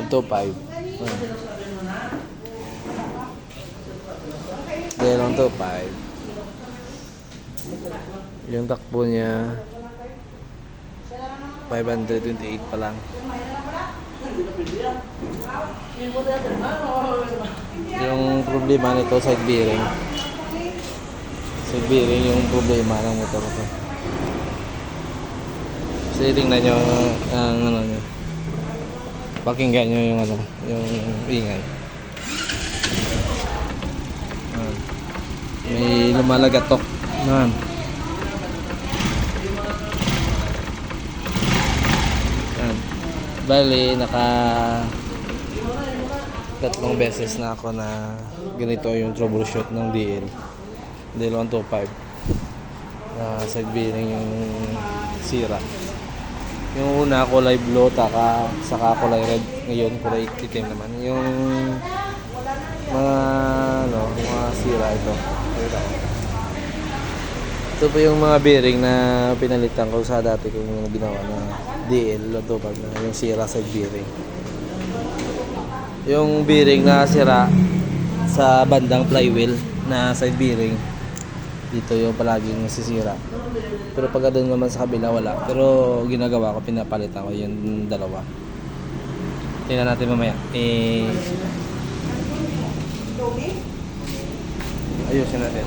125. Then 125. Yung takbo niya 528 pa lang. Yung problema nito side bearing. Side bearing yung problema ng motor ko. Kasi tingnan nyo ang ano nyo. Pakinggan nyo yung ano, yung ingay. May lumalagatok. Yan. Yan. Bali, tatlong beses na ako na ganito yung troubleshoot ng DL125 na side bearing yung sira. Yung una kulay blue, saka kulay red. Ngayon kulay itim naman. Yung mga sira ito. Ito po yung mga bearing na pinalitan ko sa dati kong ginawa na DL125 na yung sira side bearing. Yung bearing na sira sa bandang flywheel na side bearing, dito yung palaging nasisira. Pero pag doon naman sa kabila wala. Pero ginagawa ko, pinapalitan ko yung dalawa. Tingnan natin mamaya. Ayusin natin.